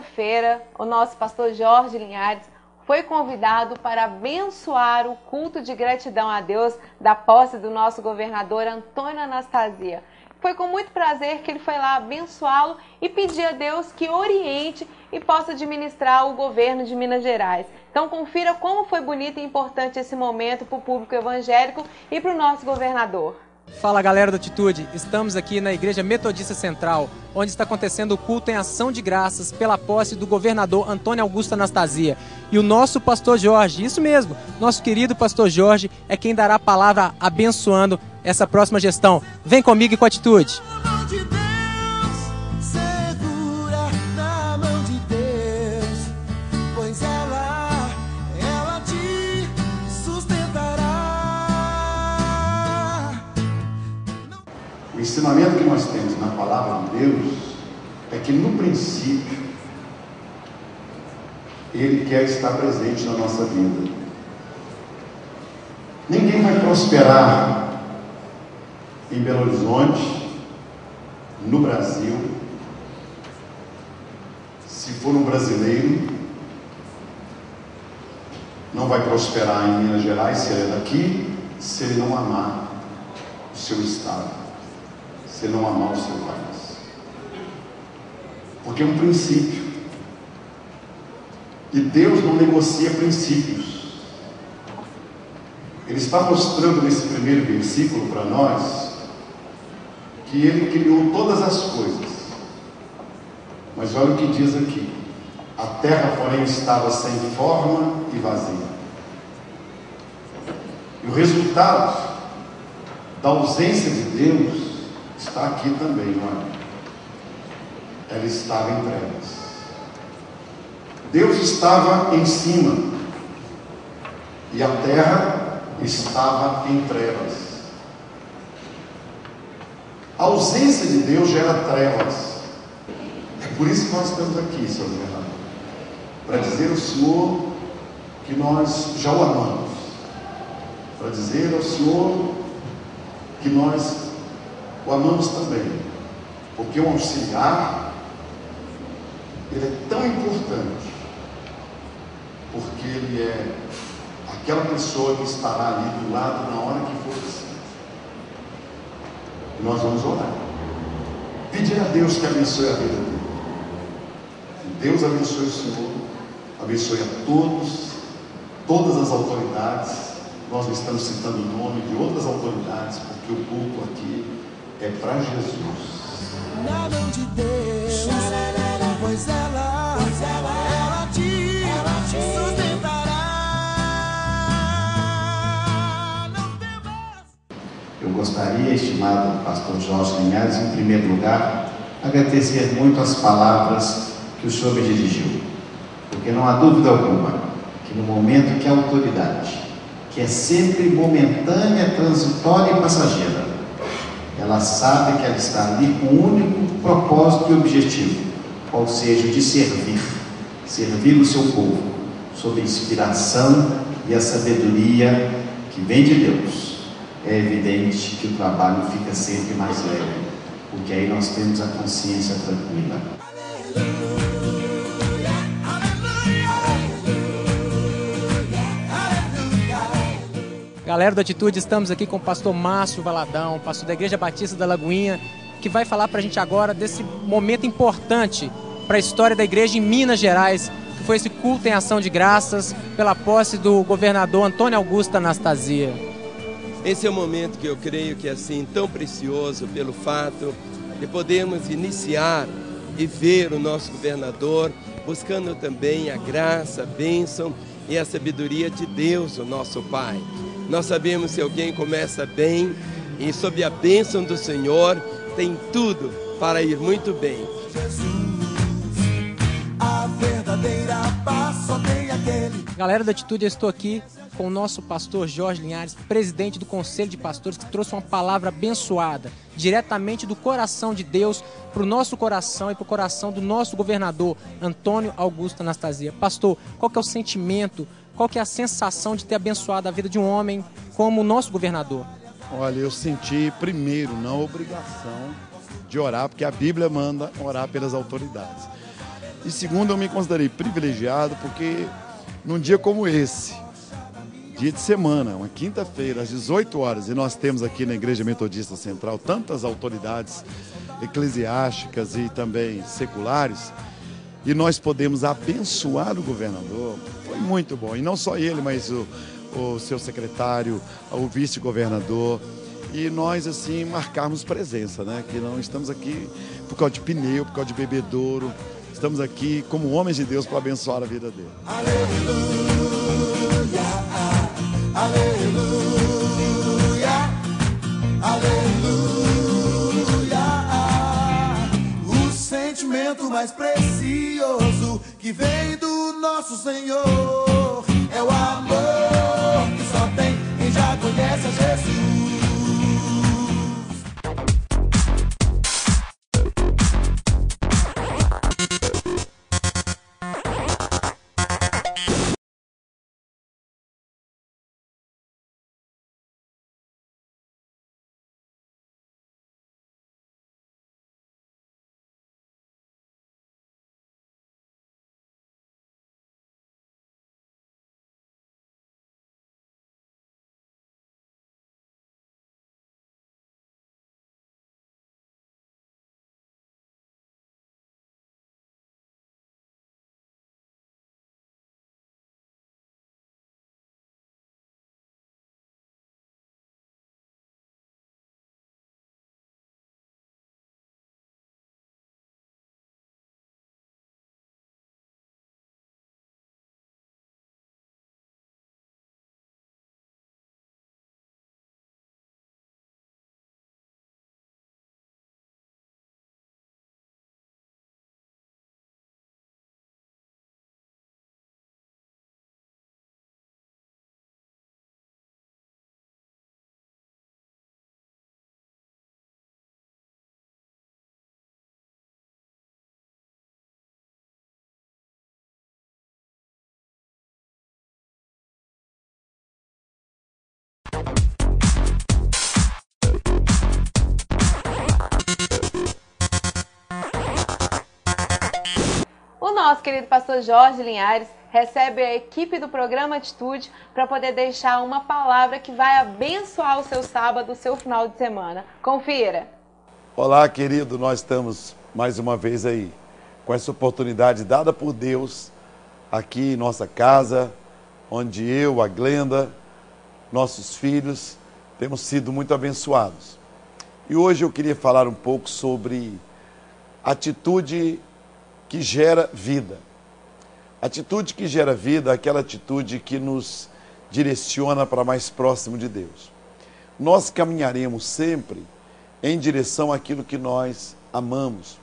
quinta-feira, o nosso pastor Jorge Linhares foi convidado para abençoar o culto de gratidão a Deus da posse do nosso governador Antônio Anastasia. Foi com muito prazer que ele foi lá abençoá-lo e pedir a Deus que oriente e possa administrar o governo de Minas Gerais. Então confira como foi bonito e importante esse momento para o público evangélico e para o nosso governador. Fala galera do Atitude, estamos aqui na Igreja Metodista Central, onde está acontecendo o culto em ação de graças pela posse do governador Antônio Augusto Anastasia. E o nosso pastor Jorge, isso mesmo, nosso querido pastor Jorge é quem dará a palavra abençoando essa próxima gestão. Vem comigo e com a Atitude. O ensinamento que nós temos na palavra de Deus é que no princípio Ele quer estar presente na nossa vida. Ninguém vai prosperar em Belo Horizonte, no Brasil, se for um brasileiro. Não vai prosperar em Minas Gerais se ele é daqui, se ele não amar o seu estado, se não amar o seu país. Porque é um princípio. E Deus não negocia princípios. Ele está mostrando nesse primeiro versículo para nós que Ele criou todas as coisas. Mas olha o que diz aqui: a terra, porém, estava sem forma e vazia. E o resultado da ausência de Deus está aqui também, não é? Ela estava em trevas. Deus estava em cima e a terra estava em trevas. A ausência de Deus gera trevas. É por isso que nós estamos aqui, Senhor governador, para dizer ao Senhor que nós já o amamos, para dizer ao Senhor que nós o amamos também, porque o auxiliar, ele é tão importante, porque ele é aquela pessoa que estará ali do lado na hora que for preciso. E nós vamos orar, pedir a Deus que abençoe a vida dele. Que Deus abençoe o Senhor, abençoe a todos, todas as autoridades. Nós não estamos citando o nome de outras autoridades, porque o culto aqui é para Jesus. Na mão de Deus, pois ela te sustentará. Não temas. Eu gostaria, estimado pastor Jorge Linhares, em primeiro lugar, agradecer muito as palavras que o senhor me dirigiu, porque não há dúvida alguma que no momento que a autoridade, que é sempre momentânea, transitória e passageira, ela sabe que ela está ali com um único propósito e objetivo, qual seja de servir o seu povo, sob a inspiração e a sabedoria que vem de Deus. É evidente que o trabalho fica sempre mais leve, porque aí nós temos a consciência tranquila. Galera do Atitude, estamos aqui com o pastor Márcio Valadão, pastor da Igreja Batista da Lagoinha, que vai falar para a gente agora desse momento importante para a história da igreja em Minas Gerais, que foi esse culto em ação de graças pela posse do governador Antônio Augusto Anastasia. Esse é um momento que eu creio que é assim tão precioso pelo fato de podermos iniciar e ver o nosso governador buscando também a graça, a bênção e a sabedoria de Deus, o nosso Pai. Nós sabemos que alguém começa bem e sob a bênção do Senhor tem tudo para ir muito bem. Jesus, a verdadeira paz só tem aquele. Galera da Atitude, eu estou aqui com o nosso pastor Jorge Linhares, presidente do Conselho de Pastores, que trouxe uma palavra abençoada, diretamente do coração de Deus, para o nosso coração e para o coração do nosso governador, Antônio Augusto Anastasia. Pastor, qual que é o sentimento, qual que é a sensação de ter abençoado a vida de um homem como o nosso governador? Olha, eu senti primeiro, não a obrigação de orar, porque a Bíblia manda orar pelas autoridades. E segundo, eu me considerei privilegiado porque num dia como esse, dia de semana, uma quinta-feira, às 18 horas, e nós temos aqui na Igreja Metodista Central tantas autoridades eclesiásticas e também seculares, e nós podemos abençoar o governador, foi muito bom. E não só ele, mas o seu secretário, o vice-governador, e nós, assim, marcarmos presença, né? Que não estamos aqui por causa de pneu, por causa de bebedouro, estamos aqui como homens de Deus para abençoar a vida dele. Aleluia, aleluia, aleluia. O sentimento mais precioso que vem do nosso Senhor é o amor que só tem quem já conhece a Jesus. O nosso querido pastor Jorge Linhares recebe a equipe do programa Atitude para poder deixar uma palavra que vai abençoar o seu sábado, o seu final de semana. Confira! Olá, querido, nós estamos mais uma vez aí com essa oportunidade dada por Deus aqui em nossa casa, onde eu, a Glenda, nossos filhos, temos sido muito abençoados. E hoje eu queria falar um pouco sobre atitude que gera vida. Atitude que gera vida, aquela atitude que nos direciona para mais próximo de Deus. Nós caminharemos sempre em direção àquilo que nós amamos.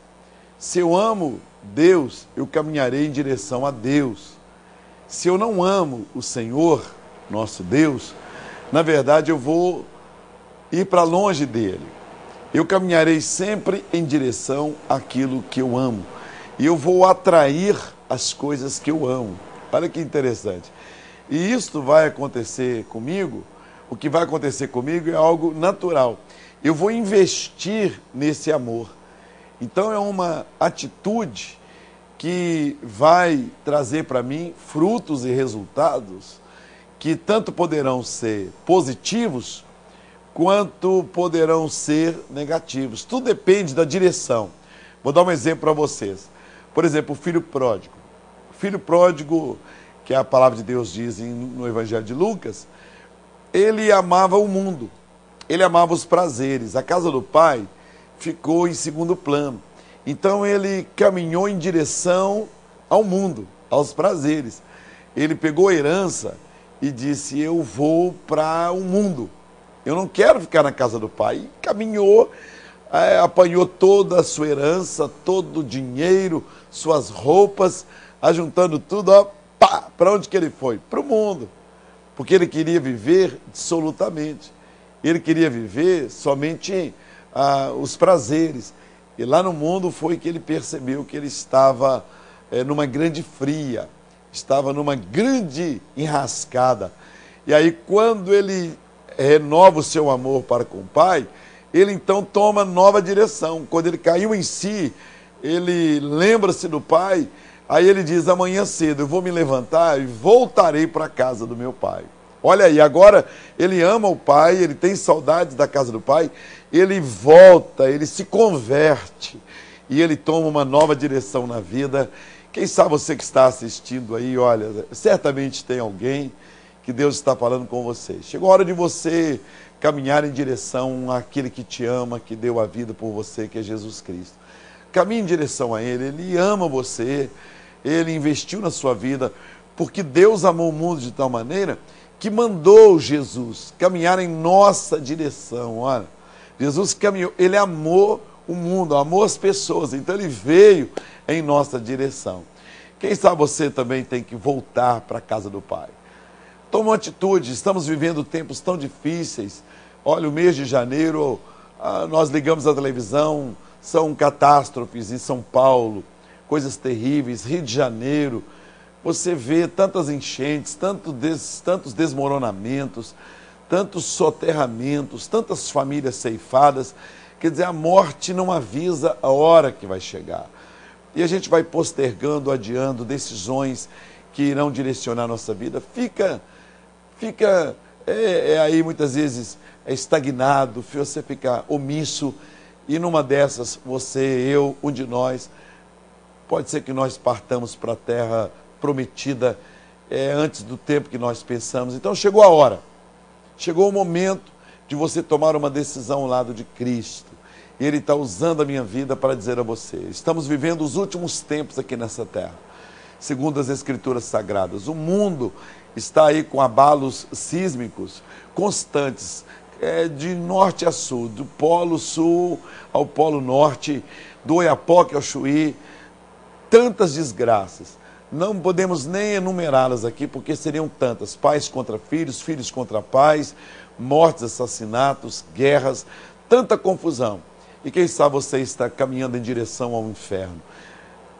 Se eu amo Deus, eu caminharei em direção a Deus. Se eu não amo o Senhor, nosso Deus, na verdade eu vou ir para longe dele. Eu caminharei sempre em direção àquilo que eu amo. E eu vou atrair as coisas que eu amo. Olha que interessante. E isto vai acontecer comigo, o que vai acontecer comigo é algo natural. Eu vou investir nesse amor. Então é uma atitude que vai trazer para mim frutos e resultados que tanto poderão ser positivos quanto poderão ser negativos. Tudo depende da direção. Vou dar um exemplo para vocês. Por exemplo, o filho pródigo. O filho pródigo, que a palavra de Deus diz no Evangelho de Lucas, ele amava o mundo, ele amava os prazeres. A casa do pai ficou em segundo plano. Então ele caminhou em direção ao mundo, aos prazeres. Ele pegou a herança e disse, eu vou para o mundo. Eu não quero ficar na casa do pai. E caminhou, apanhou toda a sua herança, todo o dinheiro, suas roupas, ajuntando tudo, para onde que ele foi? Para o mundo. Porque ele queria viver dissolutamente. Ele queria viver somente os prazeres. E lá no mundo foi que ele percebeu que ele estava numa grande fria, estava numa grande enrascada. E aí quando ele renova o seu amor para com o pai, ele então toma nova direção. Quando ele caiu em si, ele lembra-se do pai, Aí ele diz, amanhã cedo eu vou me levantar e voltarei para a casa do meu pai. Olha aí, agora ele ama o pai, ele tem saudades da casa do pai, ele volta, ele se converte e ele toma uma nova direção na vida. Quem sabe você que está assistindo aí, olha, certamente tem alguém que Deus está falando com você. Chegou a hora de você caminhar em direção àquele que te ama, que deu a vida por você, que é Jesus Cristo. Caminhe em direção a Ele, Ele ama você, Ele investiu na sua vida, porque Deus amou o mundo de tal maneira que mandou Jesus caminhar em nossa direção. Olha, Jesus caminhou, Ele amou o mundo, amou as pessoas, então Ele veio em nossa direção. Quem sabe você também tem que voltar para a casa do Pai. Toma uma atitude, estamos vivendo tempos tão difíceis. Olha, o mês de janeiro, nós ligamos a televisão, são catástrofes em São Paulo, coisas terríveis, Rio de Janeiro. Você vê tantas enchentes, tantos desmoronamentos, tantos soterramentos, tantas famílias ceifadas. Quer dizer, a morte não avisa a hora que vai chegar. E a gente vai postergando, adiando decisões que irão direcionar a nossa vida. Fica aí muitas vezes estagnado, você fica omisso. E numa dessas, você, eu, um de nós, pode ser que nós partamos para a terra prometida antes do tempo que nós pensamos. Então chegou a hora, chegou o momento de você tomar uma decisão ao lado de Cristo. E Ele está usando a minha vida para dizer a você, estamos vivendo os últimos tempos aqui nessa terra, segundo as Escrituras Sagradas. O mundo está aí com abalos sísmicos constantes, de norte a sul, do polo sul ao polo norte, do Oiapoque ao Chuí, tantas desgraças. Não podemos nem enumerá-las aqui, porque seriam tantas. Pais contra filhos, filhos contra pais, mortes, assassinatos, guerras, tanta confusão. E quem sabe você está caminhando em direção ao inferno.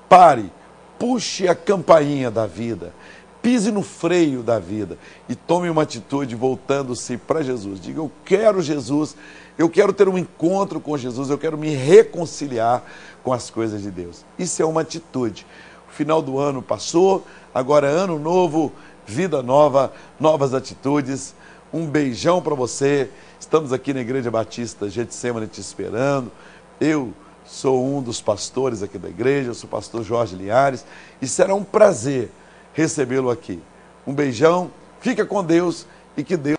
Pare, puxe a campainha da vida, pise no freio da vida e tome uma atitude voltando-se para Jesus. Diga, eu quero Jesus, eu quero ter um encontro com Jesus, eu quero me reconciliar com as coisas de Deus. Isso é uma atitude. O final do ano passou, agora é ano novo, vida nova, novas atitudes. Um beijão para você. Estamos aqui na Igreja Batista Getsemane te esperando. Eu sou um dos pastores aqui da igreja, eu sou o pastor Jorge Linhares, e será um prazer recebê-lo aqui. Um beijão, fica com Deus e que Deus